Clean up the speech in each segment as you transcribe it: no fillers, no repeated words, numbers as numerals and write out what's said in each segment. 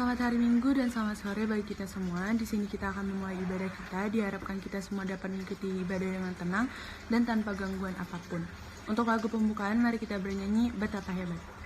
Selamat hari Minggu dan selamat sore bagi kita semua. Di sini kita akan memulai ibadah kita. Diharapkan kita semua dapat mengikuti ibadah dengan tenang dan tanpa gangguan apapun. Untuk lagu pembukaan, mari kita bernyanyi Betapa Hebat.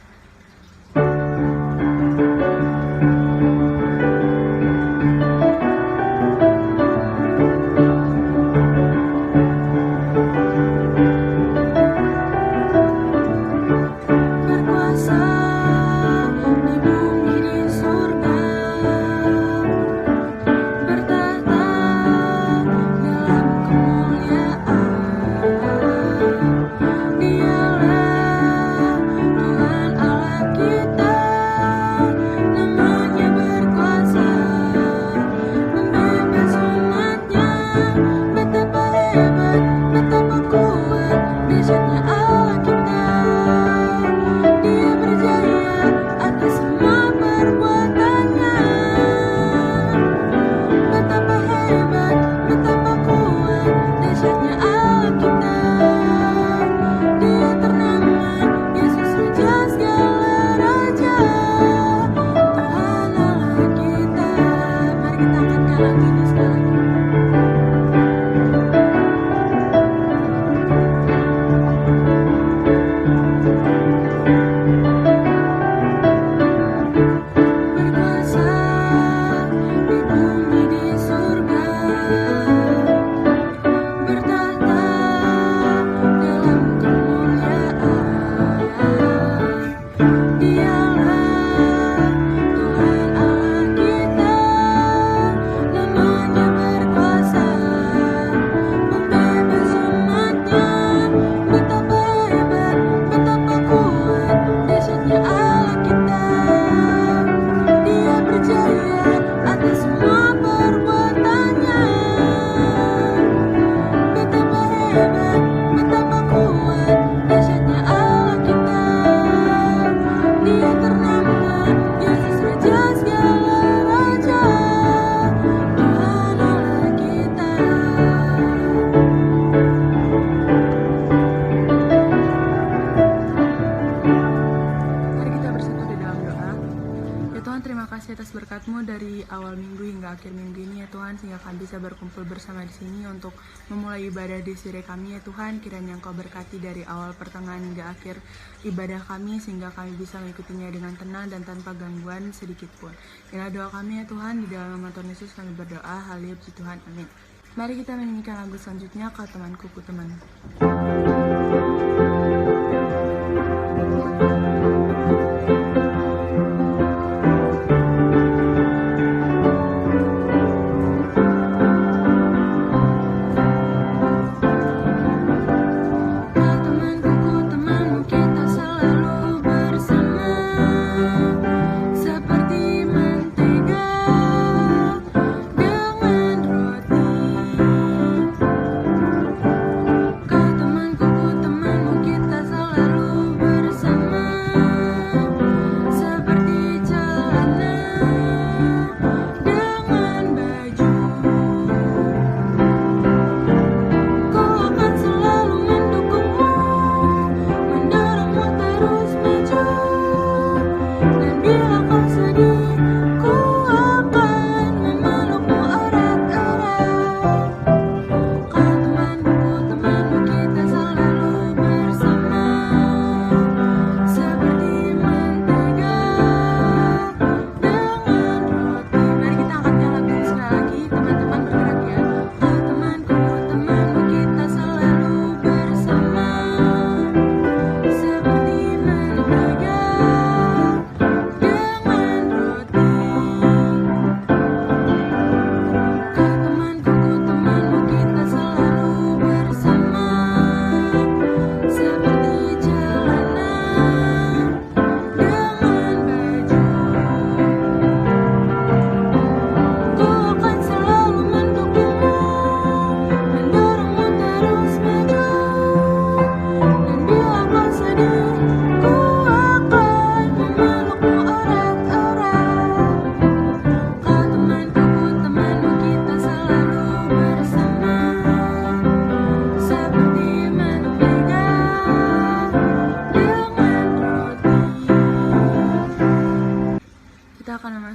Atas berkat-Mu dari awal minggu hingga akhir minggu ini ya Tuhan, sehingga kami bisa berkumpul bersama di sini untuk memulai ibadah di sire kami ya Tuhan. Kiranya Engkau berkati dari awal pertengahan hingga akhir ibadah kami, sehingga kami bisa mengikutinya dengan tenang dan tanpa gangguan sedikit pun. Inilah doa kami ya Tuhan, di dalam nama Tuhan Yesus kami berdoa, haleluya puji Tuhan, amin. Mari kita menyanyikan lagu selanjutnya, Kau Temanku Ku Teman. Kau temanku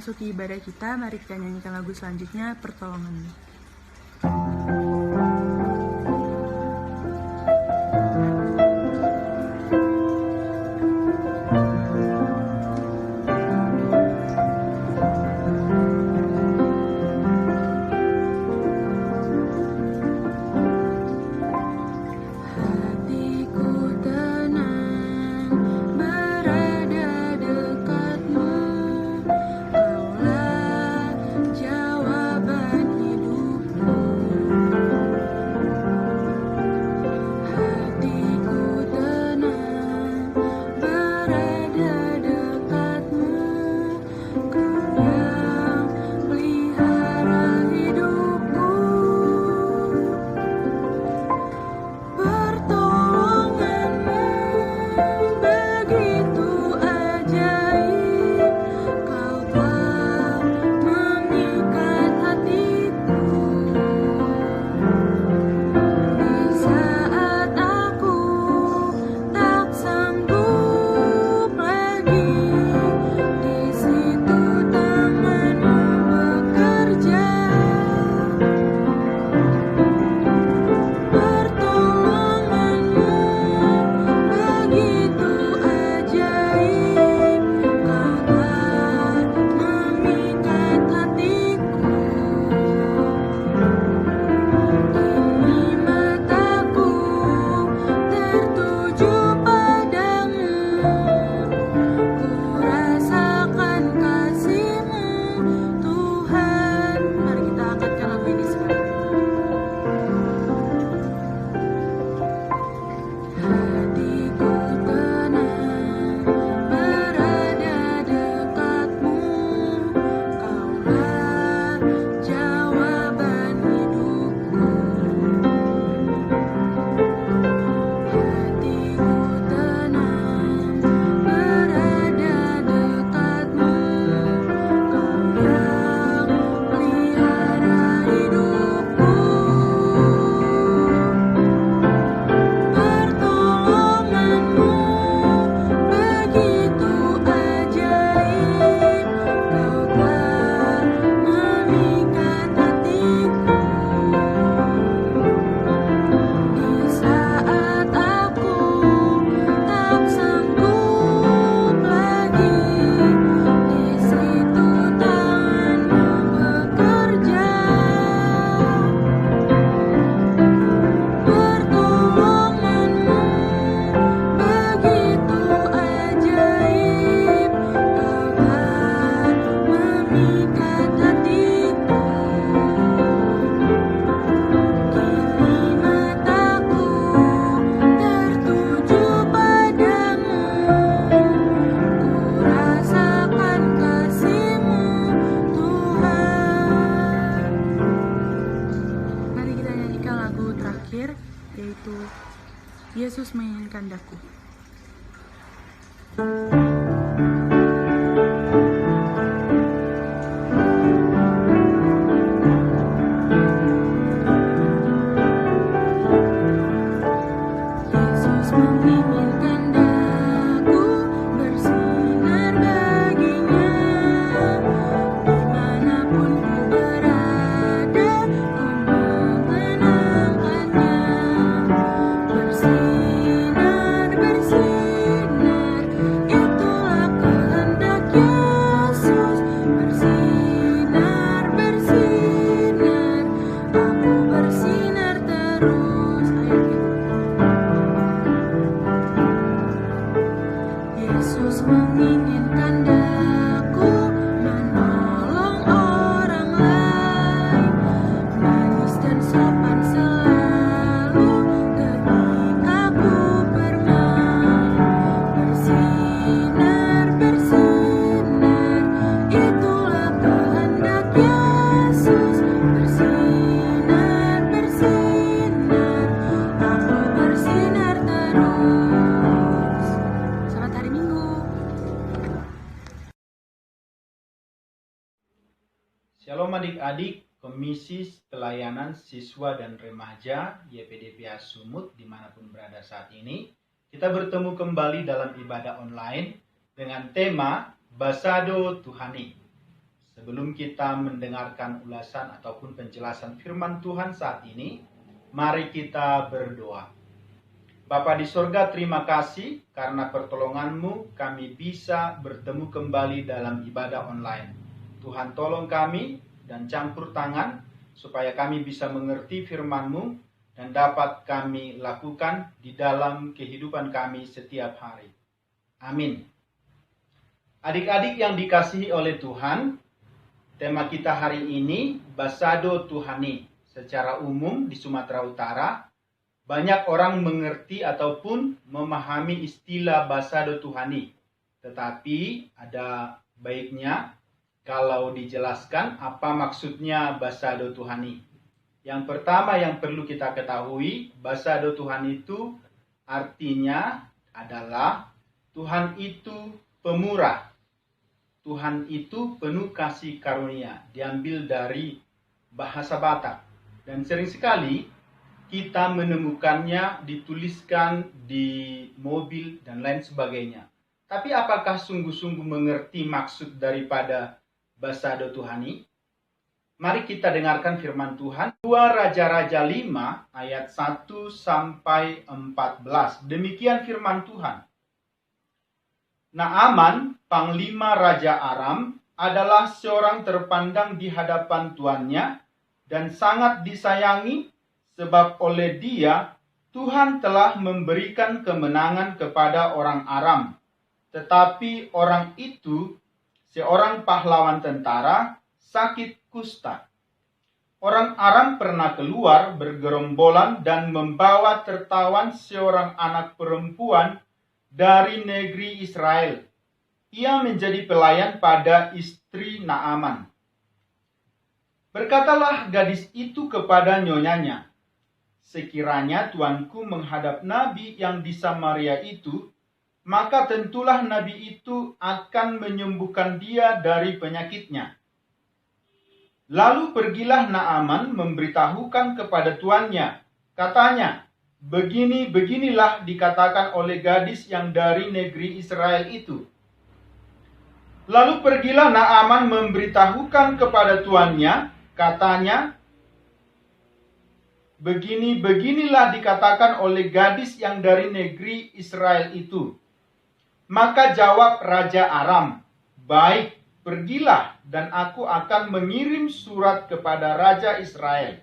memasuki ibadah kita, mari kita nyanyikan lagu selanjutnya, Pertolonganmu. Yaitu Yesus menginginkan daku. Yesus menginginkan daku menolong orang lain, manis dan sopan selalu ketika ku bermain. Bersinar, bersinar, itulah kehendak Yesus. Bersinar, bersinar, aku bersinar terus. Selamat hari Minggu. Shalom adik-adik, Komisi Pelayanan Siswa dan Remaja YPDPA Sumut dimanapun berada saat ini. Kita bertemu kembali dalam ibadah online dengan tema Basado Tuhani. Sebelum kita mendengarkan ulasan ataupun penjelasan firman Tuhan saat ini, mari kita berdoa. Bapa di sorga, terima kasih karena pertolongan-Mu kami bisa bertemu kembali dalam ibadah online. Tuhan tolong kami dan campur tangan supaya kami bisa mengerti firman-Mu dan dapat kami lakukan di dalam kehidupan kami setiap hari. Amin. Adik-adik yang dikasihi oleh Tuhan, tema kita hari ini Basado Tuhani. Secara umum di Sumatera Utara, banyak orang mengerti ataupun memahami istilah Basado Tuhani. Tetapi ada baiknya kalau dijelaskan apa maksudnya Basado Tuhani. Yang pertama yang perlu kita ketahui, Basado Tuhani itu artinya adalah Tuhan itu pemurah. Tuhan itu penuh kasih karunia. Diambil dari bahasa Batak. Dan sering sekali kita menemukannya dituliskan di mobil dan lain sebagainya. Tapi apakah sungguh-sungguh mengerti maksud daripada Basado Tuhani? Mari kita dengarkan firman Tuhan. 2 Raja-Raja 5 ayat 1 sampai 14. Demikian firman Tuhan. Naaman, panglima Raja Aram, adalah seorang terpandang di hadapan tuannya dan sangat disayangi, sebab oleh dia Tuhan telah memberikan kemenangan kepada orang Aram. Tetapi orang itu, seorang pahlawan tentara, sakit kusta. Orang Aram pernah keluar bergerombolan dan membawa tertawan seorang anak perempuan dari negeri Israel. Ia menjadi pelayan pada istri Naaman. Berkatalah gadis itu kepada nyonyanya, sekiranya tuanku menghadap nabi yang di Samaria itu, maka tentulah nabi itu akan menyembuhkan dia dari penyakitnya. Lalu pergilah Naaman memberitahukan kepada tuannya. Katanya, beginilah dikatakan oleh gadis yang dari negeri Israel itu. Lalu pergilah Naaman memberitahukan kepada tuannya. Katanya, beginilah dikatakan oleh gadis yang dari negeri Israel itu. Maka jawab Raja Aram, baik, pergilah dan aku akan mengirim surat kepada Raja Israel.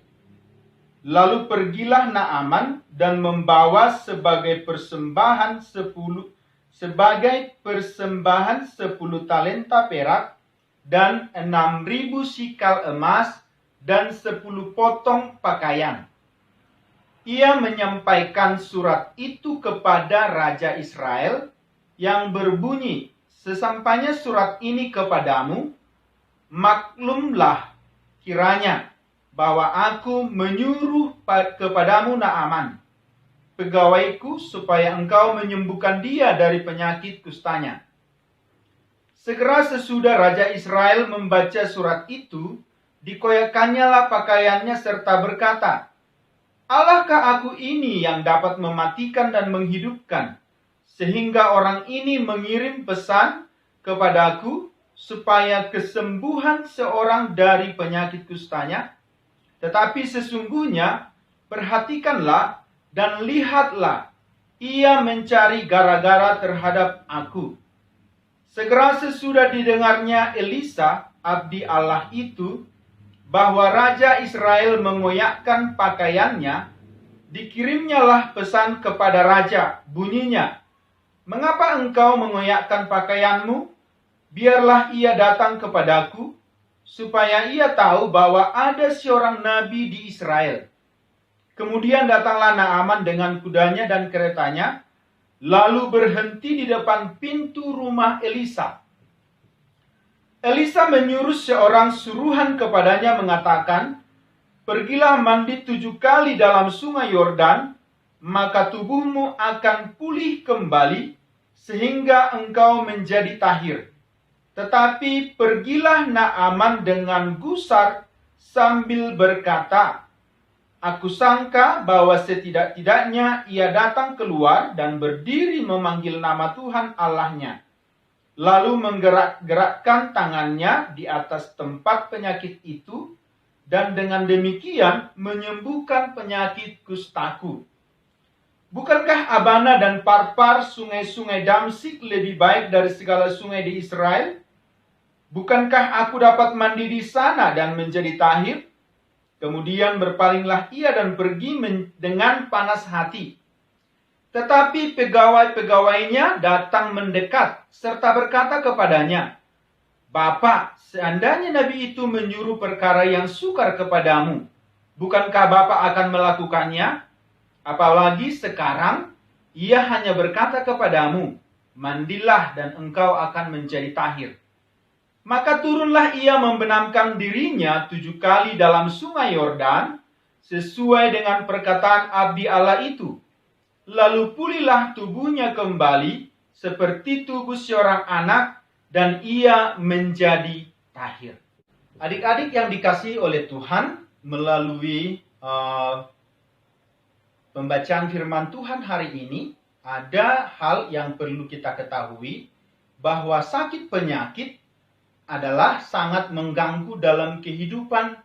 Lalu pergilah Naaman dan membawa sebagai persembahan 10 talenta perak dan 6.000 sikal emas dan 10 potong pakaian. Ia menyampaikan surat itu kepada Raja Israel yang berbunyi, sesampainya surat ini kepadamu, maklumlah kiranya bahwa aku menyuruh kepadamu Naaman, pegawaiku, supaya engkau menyembuhkan dia dari penyakit kustanya. Segera sesudah Raja Israel membaca surat itu, dikoyakkannyalah pakaiannya serta berkata, Allahkah aku ini yang dapat mematikan dan menghidupkan, sehingga orang ini mengirim pesan kepadaku supaya kesembuhan seorang dari penyakit kustanya? Tetapi sesungguhnya perhatikanlah dan lihatlah, ia mencari gara-gara terhadap aku. Segera sesudah didengarnya Elisa, abdi Allah itu, bahwa Raja Israel mengoyakkan pakaiannya, dikirimnyalah pesan kepada Raja, bunyinya, mengapa engkau mengoyakkan pakaianmu? Biarlah ia datang kepadaku, supaya ia tahu bahwa ada seorang nabi di Israel. Kemudian datanglah Naaman dengan kudanya dan keretanya, lalu berhenti di depan pintu rumah Elisa. Elisa menyuruh seorang suruhan kepadanya mengatakan, pergilah mandi 7 kali dalam sungai Yordan, maka tubuhmu akan pulih kembali, sehingga engkau menjadi tahir. Tetapi pergilah Naaman dengan gusar sambil berkata, aku sangka bahwa setidak-tidaknya ia datang keluar dan berdiri memanggil nama Tuhan Allahnya. lalu menggerak-gerakkan tangannya di atas tempat penyakit itu, dan dengan demikian menyembuhkan penyakit kustaku. Bukankah Abana dan Parpar, sungai-sungai Damsik, lebih baik dari segala sungai di Israel? Bukankah aku dapat mandi di sana dan menjadi tahir? Kemudian berpalinglah ia dan pergi dengan panas hati. Tetapi pegawai-pegawainya datang mendekat serta berkata kepadanya, "Bapak, seandainya Nabi itu menyuruh perkara yang sukar kepadamu, bukankah Bapak akan melakukannya? Apalagi sekarang ia hanya berkata kepadamu, mandilah dan engkau akan menjadi tahir." Maka turunlah ia membenamkan dirinya 7 kali dalam sungai Yordan, sesuai dengan perkataan abdi Allah itu. Lalu pulihlah tubuhnya kembali seperti tubuh seorang anak, dan ia menjadi tahir. Adik-adik yang dikasihi oleh Tuhan, melalui pembacaan firman Tuhan hari ini, ada hal yang perlu kita ketahui, bahwa sakit penyakit adalah sangat mengganggu dalam kehidupan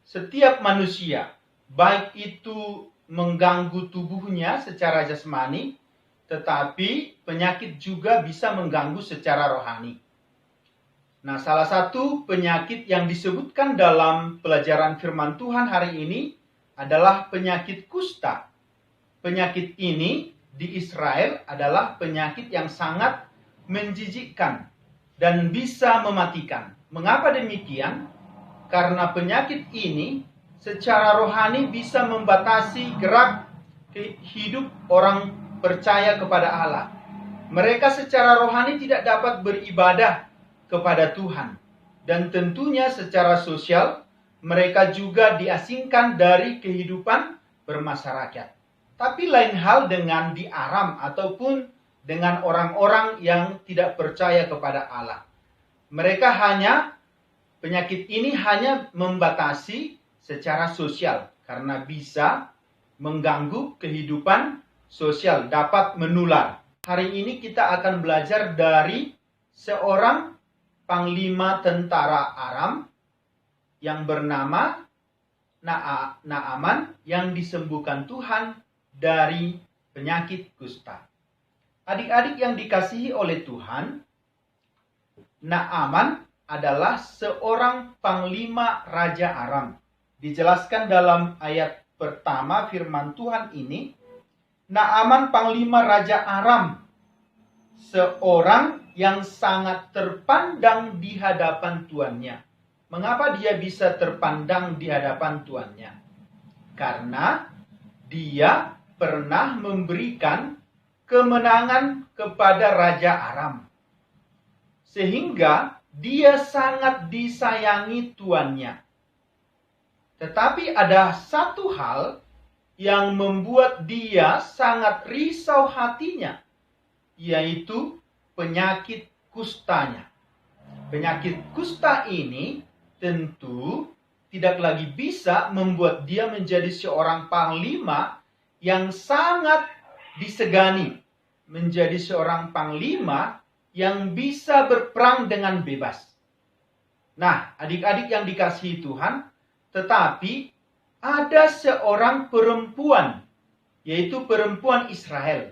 setiap manusia. Baik itu mengganggu tubuhnya secara jasmani, tetapi penyakit juga bisa mengganggu secara rohani. Nah, salah satu penyakit yang disebutkan dalam pelajaran firman Tuhan hari ini adalah penyakit kusta. Penyakit ini di Israel adalah penyakit yang sangat menjijikkan dan bisa mematikan. Mengapa demikian? Karena penyakit ini secara rohani bisa membatasi gerak hidup orang percaya kepada Allah. Mereka secara rohani tidak dapat beribadah kepada Tuhan. Dan tentunya secara sosial, mereka juga diasingkan dari kehidupan bermasyarakat. Tapi lain hal dengan di Aram ataupun dengan orang-orang yang tidak percaya kepada Allah. Penyakit ini hanya membatasi secara sosial, karena bisa mengganggu kehidupan sosial, dapat menular. Hari ini kita akan belajar dari seorang panglima tentara Aram yang bernama Naaman, yang disembuhkan Tuhan dari penyakit kusta. Adik-adik yang dikasihi oleh Tuhan, Naaman adalah seorang panglima Raja Aram. Dijelaskan dalam ayat pertama firman Tuhan ini, Naaman panglima Raja Aram, seorang yang sangat terpandang di hadapan tuannya. Mengapa dia bisa terpandang di hadapan tuannya? Karena dia pernah memberikan kemenangan kepada Raja Aram, sehingga dia sangat disayangi tuannya. Tetapi ada satu hal yang membuat dia sangat risau hatinya, yaitu penyakit kustanya. Penyakit kusta ini tentu tidak lagi bisa membuat dia menjadi seorang panglima yang sangat disegani, menjadi seorang panglima yang bisa berperang dengan bebas. Nah, adik-adik yang dikasihi Tuhan, tetapi ada seorang perempuan, yaitu perempuan Israel.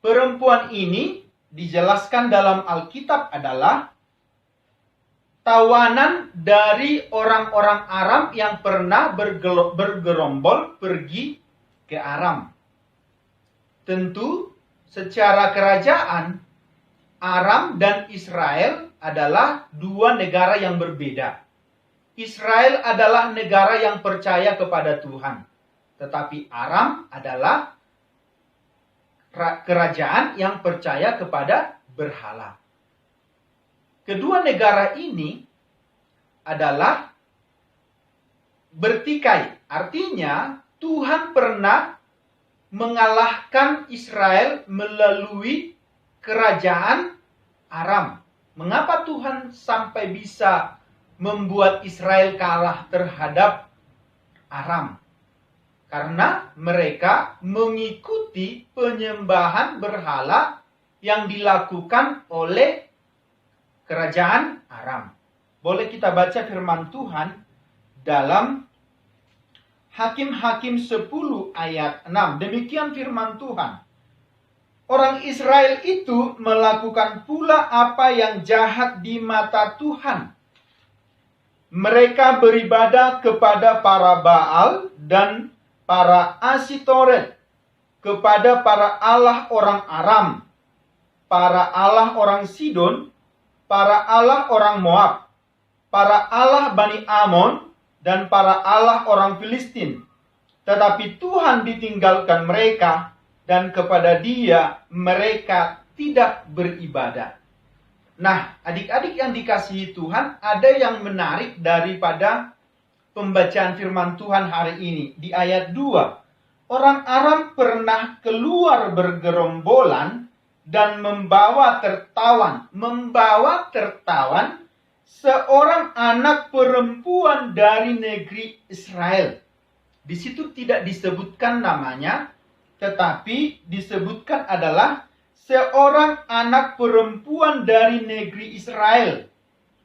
Perempuan ini dijelaskan dalam Alkitab adalah tawanan dari orang-orang Aram yang pernah bergerombol pergi ke Aram. Tentu secara kerajaan, Aram dan Israel adalah dua negara yang berbeda. Israel adalah negara yang percaya kepada Tuhan, tetapi Aram adalah kerajaan yang percaya kepada berhala. Kedua negara ini adalah bertikai. Artinya Tuhan pernah mengalahkan Israel melalui kerajaan Aram. Mengapa Tuhan sampai bisa membuat Israel kalah terhadap Aram? Karena mereka mengikuti penyembahan berhala yang dilakukan oleh kerajaan Aram. Boleh kita baca firman Tuhan dalam Hakim-Hakim 10 ayat 6. Demikian firman Tuhan. Orang Israel itu melakukan pula apa yang jahat di mata Tuhan. Mereka beribadah kepada para Baal dan para Asitoret, kepada para allah orang Aram, para allah orang Sidon, para allah orang Moab, para allah Bani Amon, dan para allah orang Filistin. Tetapi Tuhan ditinggalkan mereka, dan kepada Dia mereka tidak beribadah. Nah, adik-adik yang dikasihi Tuhan, ada yang menarik daripada pembacaan firman Tuhan hari ini. Di ayat 2, orang Aram pernah keluar bergerombolan dan membawa tertawan seorang anak perempuan dari negeri Israel. Di situ tidak disebutkan namanya, tetapi disebutkan adalah seorang anak perempuan dari negeri Israel.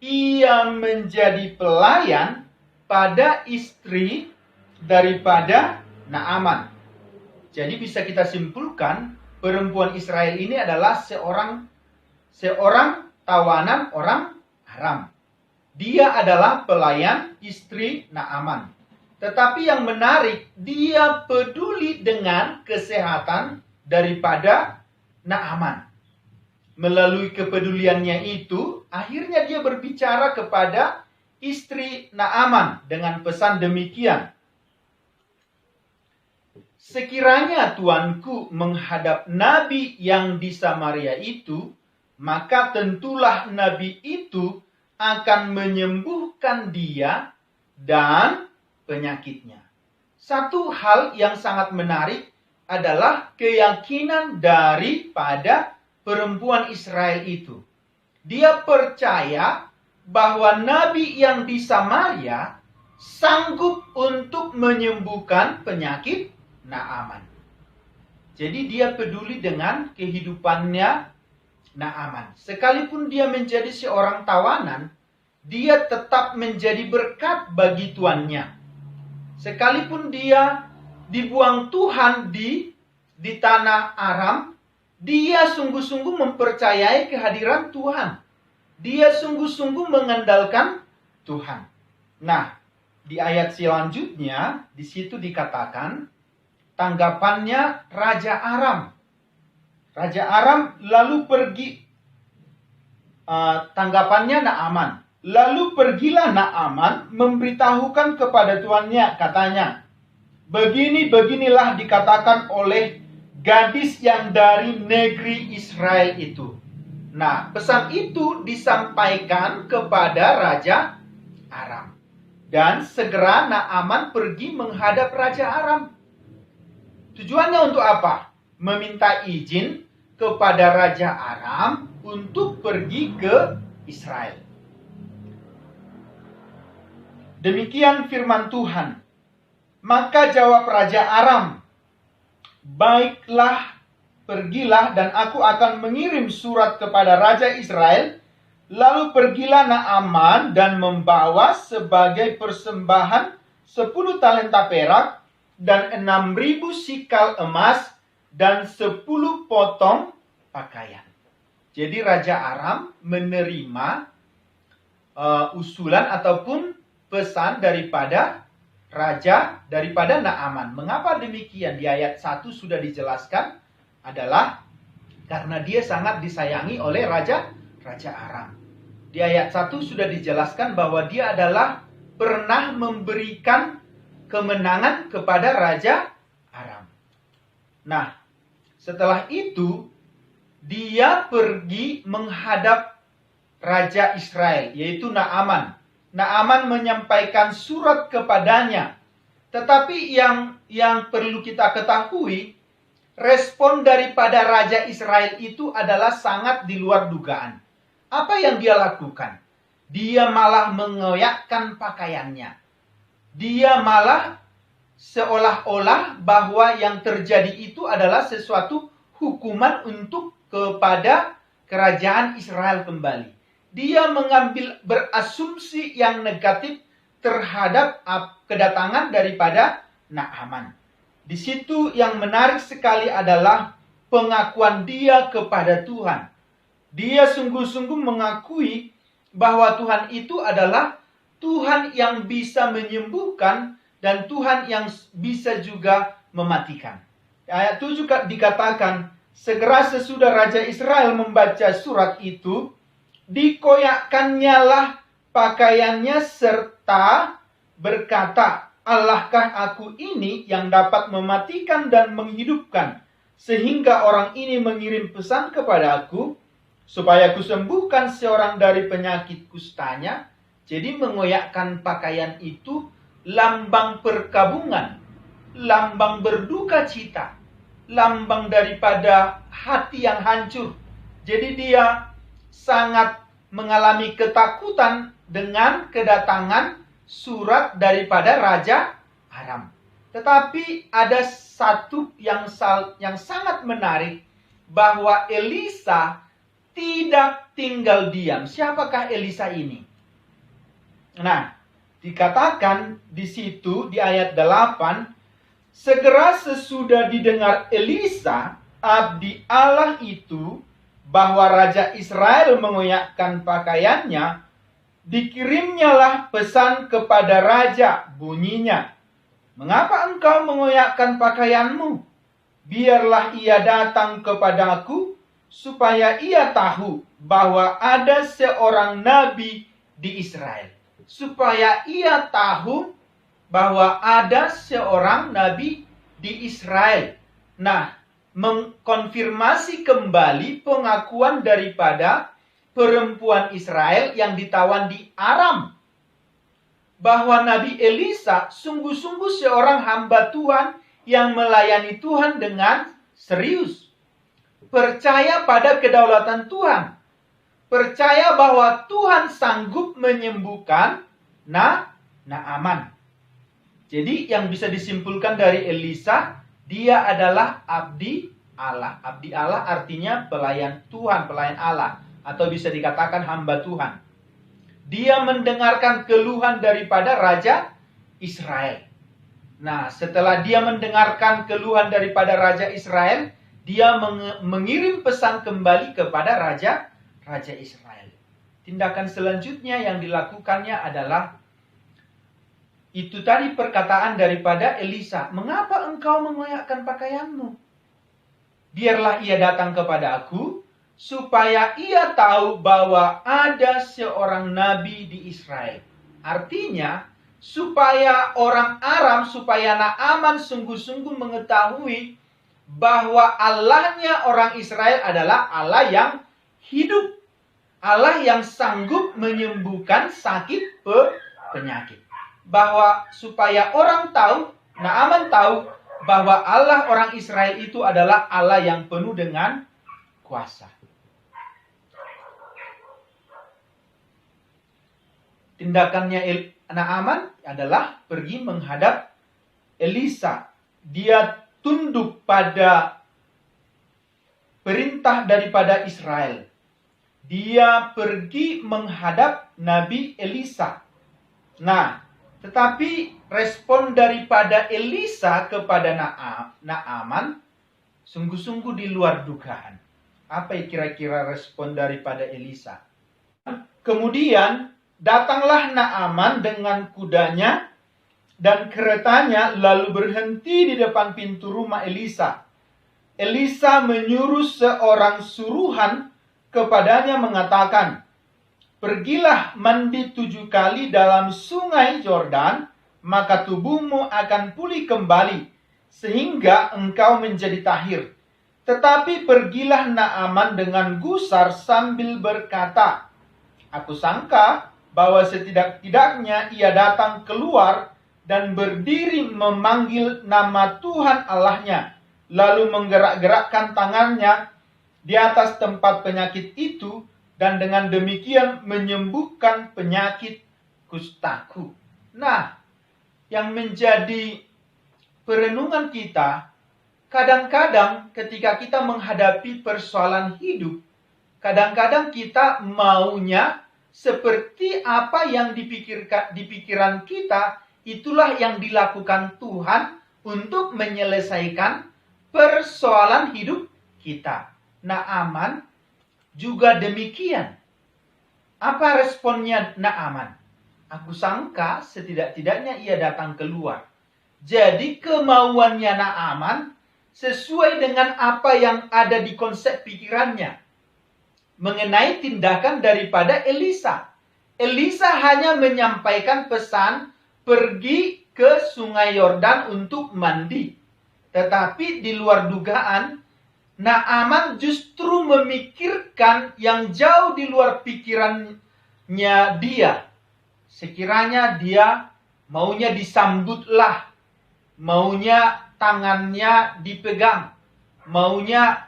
Ia menjadi pelayan pada istri daripada Naaman. Jadi bisa kita simpulkan, perempuan Israel ini adalah seorang tawanan orang Aram. Dia adalah pelayan istri Naaman. Tetapi yang menarik, dia peduli dengan kesehatan daripada Naaman. Melalui kepeduliannya itu, akhirnya dia berbicara kepada istri Naaman dengan pesan demikian. Sekiranya tuanku menghadap nabi yang di Samaria itu, maka tentulah nabi itu akan menyembuhkan dia dan penyakitnya. Satu hal yang sangat menarik adalah keyakinan daripada perempuan Israel itu. Dia percaya bahwa nabi yang di Samaria sanggup untuk menyembuhkan penyakit Naaman. Jadi dia peduli dengan kehidupannya Naaman. Sekalipun dia menjadi seorang tawanan, dia tetap menjadi berkat bagi tuannya. Sekalipun dia dibuang Tuhan di tanah Aram, dia sungguh-sungguh mempercayai kehadiran Tuhan. Dia sungguh-sungguh mengandalkan Tuhan. Nah, di ayat selanjutnya, di situ dikatakan, tanggapannya Raja Aram. Raja Aram lalu pergi, tanggapannya Naaman. Lalu pergilah Naaman memberitahukan kepada tuannya, katanya, beginilah dikatakan oleh gadis yang dari negeri Israel itu. Nah, pesan itu disampaikan kepada Raja Aram. Dan segera Naaman pergi menghadap Raja Aram. Tujuannya untuk apa? Meminta izin kepada Raja Aram untuk pergi ke Israel. Demikian firman Tuhan. Maka jawab Raja Aram, baiklah, pergilah dan aku akan mengirim surat kepada Raja Israel. Lalu pergilah Naaman dan membawa sebagai persembahan 10 talenta perak dan 6.000 sikal emas dan 10 potong pakaian. Jadi Raja Aram menerima usulan ataupun pesan daripada Naaman. Mengapa demikian? Di ayat 1 sudah dijelaskan adalah karena dia sangat disayangi oleh Raja Aram. Di ayat 1 sudah dijelaskan bahwa dia adalah pernah memberikan kemenangan kepada Raja Aram. Nah, setelah itu dia pergi menghadap Raja Israel, yaitu Naaman. Naaman menyampaikan surat kepadanya. Tetapi yang perlu kita ketahui, respon daripada Raja Israel itu adalah sangat di luar dugaan. Apa yang dia lakukan? Dia malah mengoyakkan pakaiannya. Dia malah seolah-olah bahwa yang terjadi itu adalah sesuatu hukuman untuk kepada kerajaan Israel kembali. Dia mengambil berasumsi yang negatif terhadap kedatangan daripada Naaman. Di situ yang menarik sekali adalah pengakuan dia kepada Tuhan. Dia sungguh-sungguh mengakui bahwa Tuhan itu adalah Tuhan yang bisa menyembuhkan dan Tuhan yang bisa juga mematikan. Ayat 7 dikatakan, segera sesudah Raja Israel membaca surat itu, dikoyakkannya lah pakaiannya serta berkata, Allahkah aku ini yang dapat mematikan dan menghidupkan, sehingga orang ini mengirim pesan kepada aku, supaya kusembuhkan seorang dari penyakit kustanya. Jadi mengoyakkan pakaian itu lambang perkabungan, lambang berduka cita, lambang daripada hati yang hancur. Jadi dia sangat mengalami ketakutan dengan kedatangan surat daripada Raja Aram. Tetapi ada satu yang sangat menarik, bahwa Elisa tidak tinggal diam. Siapakah Elisa ini? Nah, dikatakan di situ di ayat 8, segera sesudah didengar Elisa, abdi Allah itu, bahwa Raja Israel mengoyakkan pakaiannya, dikirimnyalah pesan kepada Raja, bunyinya, mengapa engkau mengoyakkan pakaianmu? Biarlah ia datang kepadaku, supaya ia tahu bahwa ada seorang nabi di Israel. Supaya ia tahu bahwa ada seorang nabi di Israel. Nah, mengkonfirmasi kembali pengakuan daripada perempuan Israel yang ditawan di Aram, bahwa Nabi Elisa sungguh-sungguh seorang hamba Tuhan yang melayani Tuhan dengan serius. Percaya pada kedaulatan Tuhan. Percaya bahwa Tuhan sanggup menyembuhkan Naaman. Jadi yang bisa disimpulkan dari Elisa, dia adalah abdi Allah. Abdi Allah artinya pelayan Tuhan, pelayan Allah. Atau bisa dikatakan hamba Tuhan. Dia mendengarkan keluhan daripada Raja Israel. Nah, setelah dia mendengarkan keluhan daripada Raja Israel, dia mengirim pesan kembali kepada Raja Israel. Tindakan selanjutnya yang dilakukannya adalah itu tadi perkataan daripada Elisa. Mengapa engkau mengoyakkan pakaianmu? Biarlah ia datang kepada aku, supaya ia tahu bahwa ada seorang nabi di Israel. Artinya, supaya orang Aram, supaya Naaman sungguh-sungguh mengetahui bahwa Allahnya orang Israel adalah Allah yang hidup. Allah yang sanggup menyembuhkan sakit penyakit. Bahwa supaya orang tahu, Naaman tahu bahwa Allah orang Israel itu adalah Allah yang penuh dengan kuasa. Tindakannya Naaman adalah pergi menghadap Elisa. Dia tunduk pada perintah daripada Israel. Dia pergi menghadap Nabi Elisa. Nah, tetapi respon daripada Elisa kepada Naaman sungguh-sungguh di luar dugaan. Apa kira-kira respon daripada Elisa? Kemudian datanglah Naaman dengan kudanya dan keretanya, lalu berhenti di depan pintu rumah Elisa. Elisa menyuruh seorang suruhan kepadanya mengatakan, pergilah mandi 7 kali dalam sungai Yordan, maka tubuhmu akan pulih kembali, sehingga engkau menjadi tahir. Tetapi pergilah Naaman dengan gusar sambil berkata, aku sangka bahwa setidak-tidaknya ia datang keluar dan berdiri memanggil nama Tuhan Allahnya, lalu menggerak-gerakkan tangannya di atas tempat penyakit itu, dan dengan demikian menyembuhkan penyakit kustaku. Nah, yang menjadi perenungan kita kadang-kadang ketika kita menghadapi persoalan hidup, kadang-kadang kita maunya seperti apa yang di pikiran kita, itulah yang dilakukan Tuhan untuk menyelesaikan persoalan hidup kita. Naaman juga demikian. Apa responnya Naaman? Aku sangka setidak-tidaknya ia datang keluar. Jadi kemauannya Naaman sesuai dengan apa yang ada di konsep pikirannya mengenai tindakan daripada Elisa. Elisa hanya menyampaikan pesan pergi ke Sungai Yordan untuk mandi. Tetapi di luar dugaan, Naaman justru memikirkan yang jauh di luar pikirannya dia. Sekiranya dia maunya disambutlah, maunya tangannya dipegang, maunya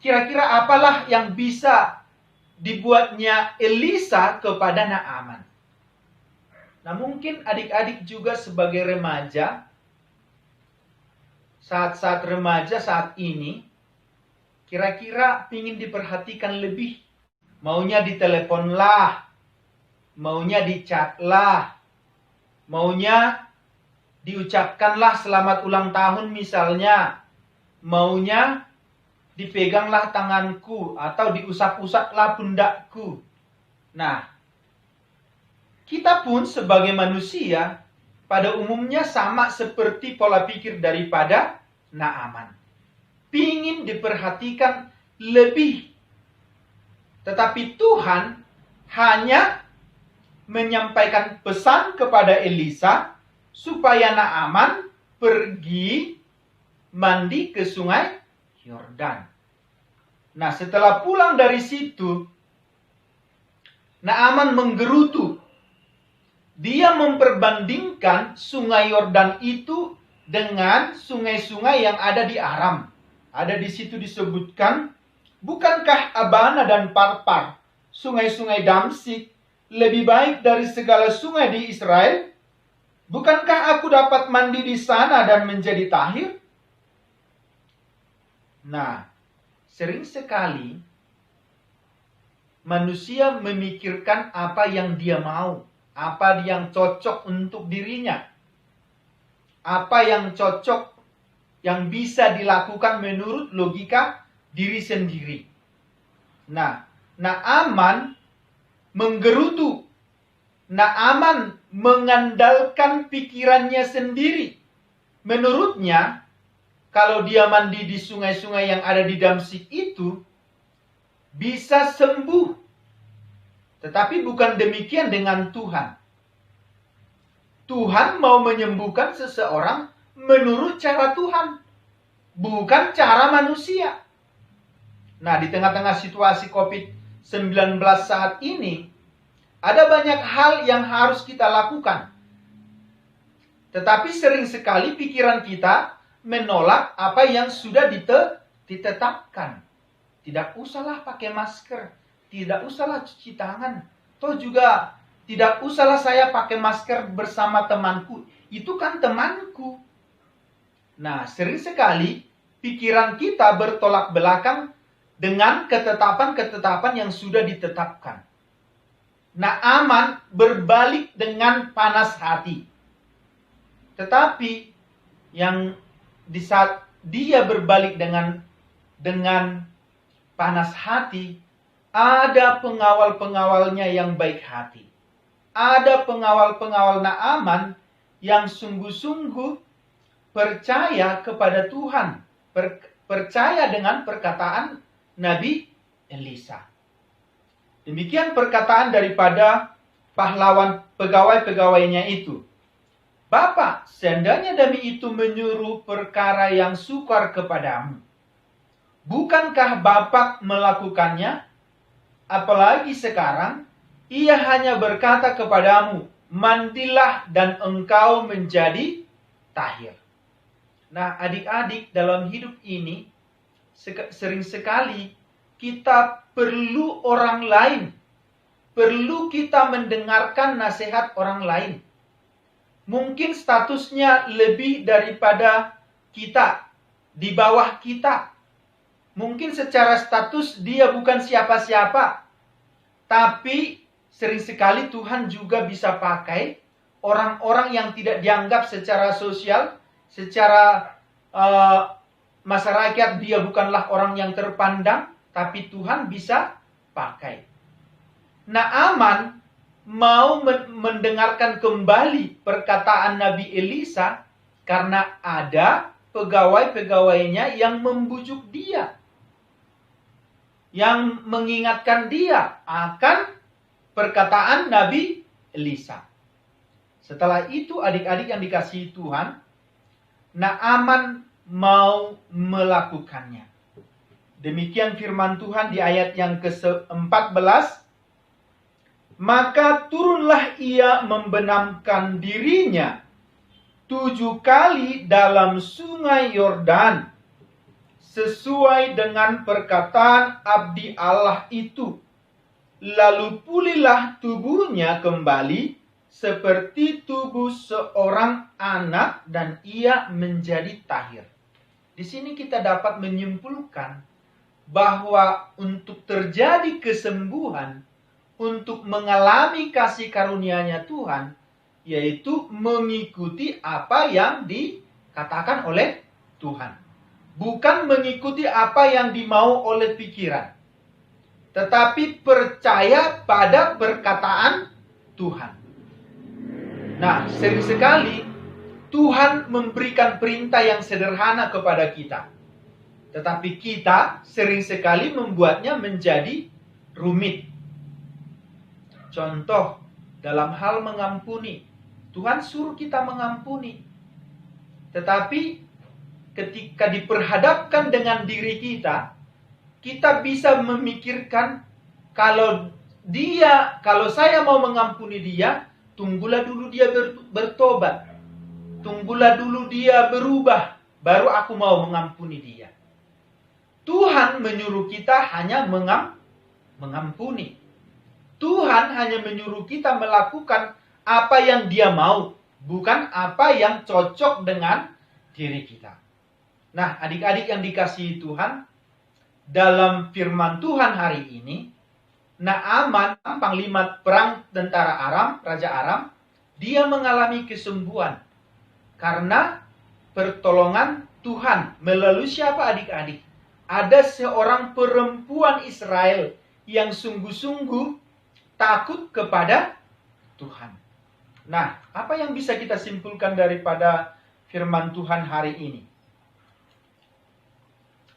kira-kira apalah yang bisa dibuatnya Elisa kepada Naaman. Nah, mungkin adik-adik juga sebagai remaja, saat-saat remaja saat ini, kira-kira ingin diperhatikan lebih. Maunya ditelepon lah, maunya dicat lah, maunya diucapkanlah selamat ulang tahun misalnya, maunya dipeganglah tanganku atau diusap-usaplah pundakku. Nah, kita pun sebagai manusia pada umumnya sama seperti pola pikir daripada Naaman. Pingin diperhatikan lebih. Tetapi Tuhan hanya menyampaikan pesan kepada Elisa supaya Naaman pergi mandi ke Sungai Yordan. Nah, setelah pulang dari situ, Naaman menggerutu. Dia memperbandingkan Sungai Yordan itu dengan sungai-sungai yang ada di Aram. Ada di situ disebutkan, bukankah Abana dan Parpar, sungai-sungai Damsik, lebih baik dari segala sungai di Israel? Bukankah aku dapat mandi di sana dan menjadi tahir? Nah, sering sekali manusia memikirkan apa yang dia mau, apa yang cocok untuk dirinya, apa yang cocok, yang bisa dilakukan menurut logika diri sendiri. Nah, Naaman menggerutu. Naaman mengandalkan pikirannya sendiri. Menurutnya, kalau dia mandi di sungai-sungai yang ada di Damsik itu, bisa sembuh. Tetapi bukan demikian dengan Tuhan. Tuhan mau menyembuhkan seseorang menurut cara Tuhan, bukan cara manusia. Nah, di tengah-tengah situasi COVID-19 saat ini, ada banyak hal yang harus kita lakukan. Tetapi sering sekali pikiran kita menolak apa yang sudah ditetapkan. Tidak usahlah pakai masker, tidak usahlah cuci tangan, toh juga tidak usahlah saya pakai masker bersama temanku, itu kan temanku. Nah, sering sekali pikiran kita bertolak belakang dengan ketetapan-ketetapan yang sudah ditetapkan. Naaman berbalik dengan panas hati. Tetapi yang di saat dia berbalik dengan panas hati, ada pengawal-pengawalnya yang baik hati. Ada pengawal-pengawal Naaman yang sungguh-sungguh percaya kepada Tuhan, percaya dengan perkataan Nabi Elisa. Demikian perkataan daripada pahlawan pegawai-pegawainya itu. Bapak, seandainya demi itu menyuruh perkara yang sukar kepadamu, bukankah Bapak melakukannya? Apalagi sekarang, ia hanya berkata kepadamu, mandilah dan engkau menjadi tahir. Nah, adik-adik, dalam hidup ini, sering sekali kita perlu orang lain. Perlu kita mendengarkan nasihat orang lain. Mungkin statusnya lebih daripada kita. di bawah kita. Mungkin secara status dia bukan siapa-siapa, tapi sering sekali Tuhan juga bisa pakai orang-orang yang tidak dianggap secara sosial, secara masyarakat dia bukanlah orang yang terpandang, tapi Tuhan bisa pakai. Naaman mau mendengarkan kembali perkataan Nabi Elisa karena ada pegawai-pegawainya yang membujuk dia, yang mengingatkan dia akan perkataan Nabi Elisa. Setelah itu adik-adik yang dikasihi Tuhan, Naaman mau melakukannya. Demikian firman Tuhan di ayat yang ke-14. Maka turunlah ia membenamkan dirinya 7 kali dalam sungai Yordan, sesuai dengan perkataan abdi Allah itu. Lalu pulihlah tubuhnya kembali seperti tubuh seorang anak dan ia menjadi tahir. Di sini kita dapat menyimpulkan bahwa untuk terjadi kesembuhan, untuk mengalami kasih karunia-Nya Tuhan, yaitu mengikuti apa yang dikatakan oleh Tuhan. Bukan mengikuti apa yang dimau oleh pikiran, tetapi percaya pada perkataan Tuhan. Nah, sering sekali Tuhan memberikan perintah yang sederhana kepada kita, tetapi kita sering sekali membuatnya menjadi rumit. Contoh, dalam hal mengampuni, Tuhan suruh kita mengampuni, tetapi ketika diperhadapkan dengan diri kita, kita bisa memikirkan kalau saya mau mengampuni dia, tunggulah dulu dia bertobat. Tunggulah dulu dia berubah. Baru aku mau mengampuni dia. Tuhan menyuruh kita hanya mengampuni. Tuhan hanya menyuruh kita melakukan apa yang dia mau. Bukan apa yang cocok dengan diri kita. Nah, adik-adik yang dikasihi Tuhan, dalam firman Tuhan hari ini, Naaman, panglima perang tentara Aram, Raja Aram, dia mengalami kesembuhan karena pertolongan Tuhan. Melalui siapa adik-adik? Ada seorang perempuan Israel yang sungguh-sungguh takut kepada Tuhan. Nah, apa yang bisa kita simpulkan daripada firman Tuhan hari ini?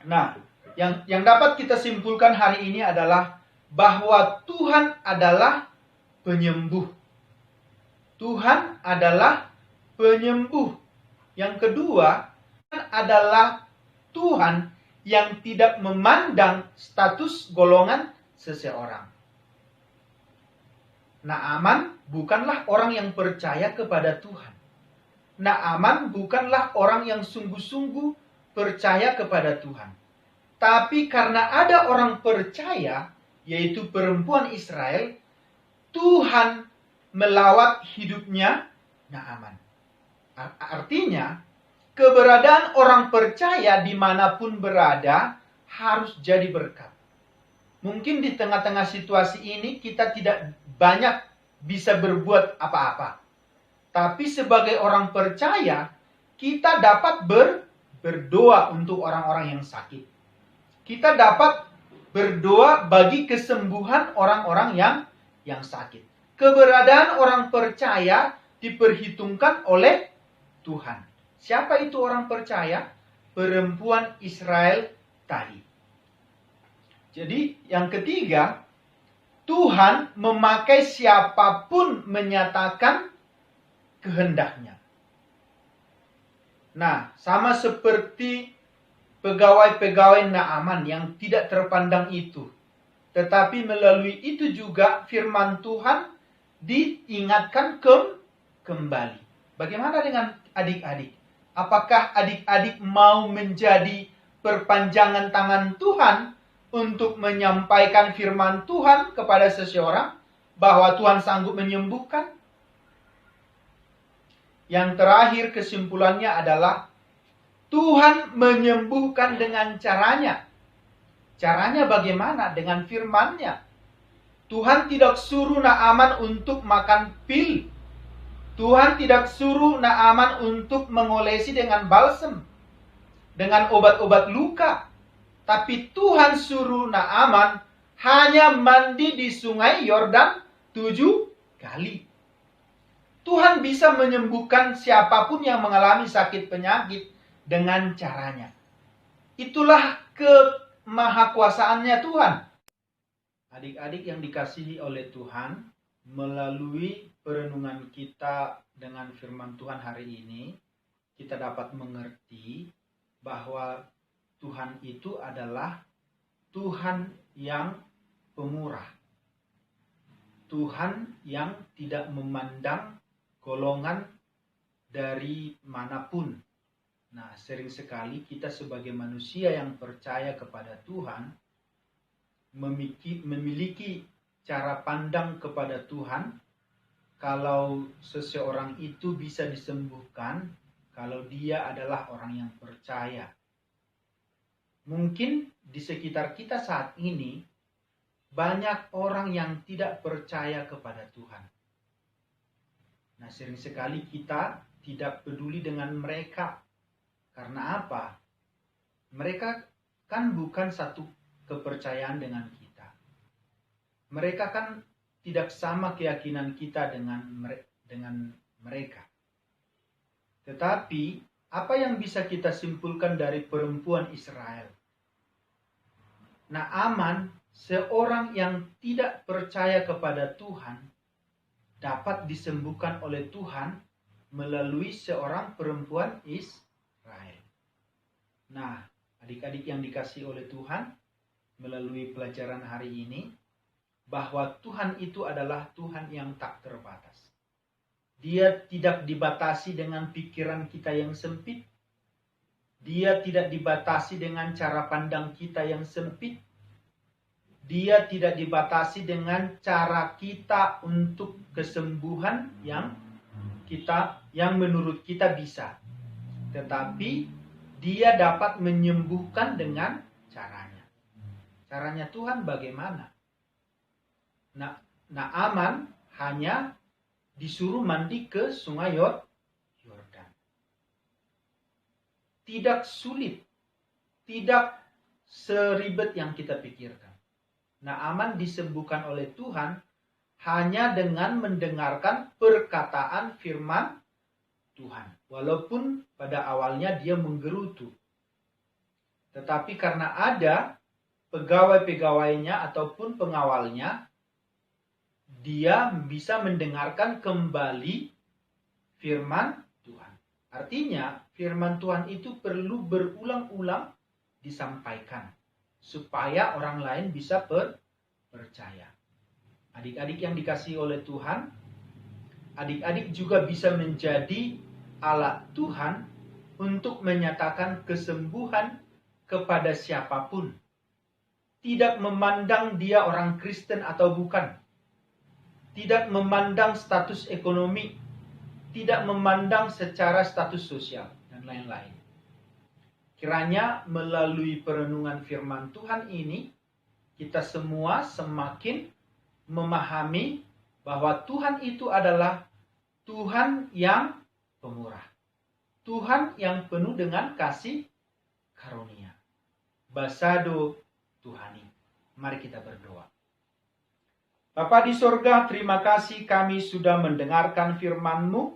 Nah, yang dapat kita simpulkan hari ini adalah bahwa Tuhan adalah penyembuh. Tuhan adalah penyembuh. Yang kedua, Tuhan adalah Tuhan yang tidak memandang status golongan seseorang. Naaman bukanlah orang yang percaya kepada Tuhan. Naaman bukanlah orang yang sungguh-sungguh percaya kepada Tuhan. Tapi karena ada orang percaya, yaitu perempuan Israel, Tuhan melawat hidupnya Naaman. Artinya, keberadaan orang percaya dimanapun berada harus jadi berkat. Mungkin di tengah-tengah situasi ini kita tidak banyak bisa berbuat apa-apa. Tapi sebagai orang percaya, kita dapat berdoa untuk orang-orang yang sakit. Kita dapat berdoa bagi kesembuhan orang-orang yang sakit. Keberadaan orang percaya diperhitungkan oleh Tuhan. Siapa itu orang percaya? Perempuan Israel tadi. Jadi yang ketiga, Tuhan memakai siapapun menyatakan kehendaknya. Nah, sama seperti pegawai-pegawai Naaman yang tidak terpandang itu. Tetapi melalui itu juga firman Tuhan diingatkan kembali. Bagaimana dengan adik-adik? Apakah adik-adik mau menjadi perpanjangan tangan Tuhan untuk menyampaikan firman Tuhan kepada seseorang bahwa Tuhan sanggup menyembuhkan? Yang terakhir kesimpulannya adalah Tuhan menyembuhkan dengan caranya. Caranya bagaimana? Dengan firman-Nya. Tuhan tidak suruh Naaman untuk makan pil. Tuhan tidak suruh Naaman untuk mengolesi dengan balsem, dengan obat-obat luka. Tapi Tuhan suruh Naaman hanya mandi di sungai Yordan 7 kali. Tuhan bisa menyembuhkan siapapun yang mengalami sakit penyakit dengan caranya. Itulah kemahakuasaannya Tuhan. Adik-adik yang dikasihi oleh Tuhan, melalui perenungan kita dengan firman Tuhan hari ini, kita dapat mengerti bahwa Tuhan itu adalah Tuhan yang pemurah. Tuhan yang tidak memandang golongan dari manapun. Nah, sering sekali kita sebagai manusia yang percaya kepada Tuhan memiliki cara pandang kepada Tuhan kalau seseorang itu bisa disembuhkan kalau dia adalah orang yang percaya. Mungkin di sekitar kita saat ini banyak orang yang tidak percaya kepada Tuhan. Nah, sering sekali kita tidak peduli dengan mereka. Karena apa? Mereka kan bukan satu kepercayaan dengan kita. Mereka kan tidak sama keyakinan kita dengan mereka. Tetapi, apa yang bisa kita simpulkan dari perempuan Israel? Naaman, seorang yang tidak percaya kepada Tuhan, dapat disembuhkan oleh Tuhan melalui seorang perempuan Israel. Nah, adik-adik yang dikasihi oleh Tuhan, melalui pelajaran hari ini, bahwa Tuhan itu adalah Tuhan yang tak terbatas. Dia tidak dibatasi dengan pikiran kita yang sempit. Dia tidak dibatasi dengan cara pandang kita yang sempit. Dia tidak dibatasi dengan cara kita untuk kesembuhan yang menurut kita bisa. Tetapi dia dapat menyembuhkan dengan caranya. Caranya Tuhan bagaimana? Naaman hanya disuruh mandi ke sungai Yordan. Tidak sulit, tidak seribet yang kita pikirkan. Naaman disembuhkan oleh Tuhan hanya dengan mendengarkan perkataan firman Tuhan. Walaupun pada awalnya dia menggerutu. Tetapi karena ada pegawai-pegawainya ataupun pengawalnya, dia bisa mendengarkan kembali firman Tuhan. Artinya, firman Tuhan itu perlu berulang-ulang disampaikan supaya orang lain bisa percaya. Adik-adik yang dikasihi oleh Tuhan, adik-adik juga bisa menjadi alat Tuhan untuk menyatakan kesembuhan kepada siapapun. Tidak memandang dia orang Kristen atau bukan. Tidak memandang status ekonomi, tidak memandang secara status sosial, dan lain-lain. Kiranya melalui perenungan firman Tuhan ini, kita semua semakin memahami bahwa Tuhan itu adalah Tuhan yang pemurah. Tuhan yang penuh dengan kasih karunia. Basado Tuhani. Mari kita berdoa. Bapa di sorga, terima kasih kami sudah mendengarkan firman-Mu.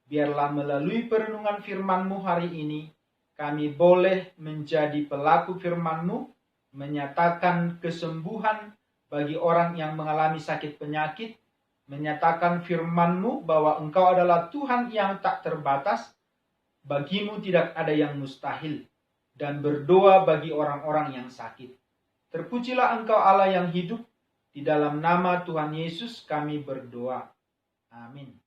Biarlah melalui perenungan firman-Mu hari ini, kami boleh menjadi pelaku firman-Mu, menyatakan kesembuhan bagi orang yang mengalami sakit penyakit, menyatakan firman-Mu bahwa Engkau adalah Tuhan yang tak terbatas, bagimu tidak ada yang mustahil, dan berdoa bagi orang-orang yang sakit. Terpujilah Engkau Allah yang hidup. Di dalam nama Tuhan Yesus kami berdoa. Amin.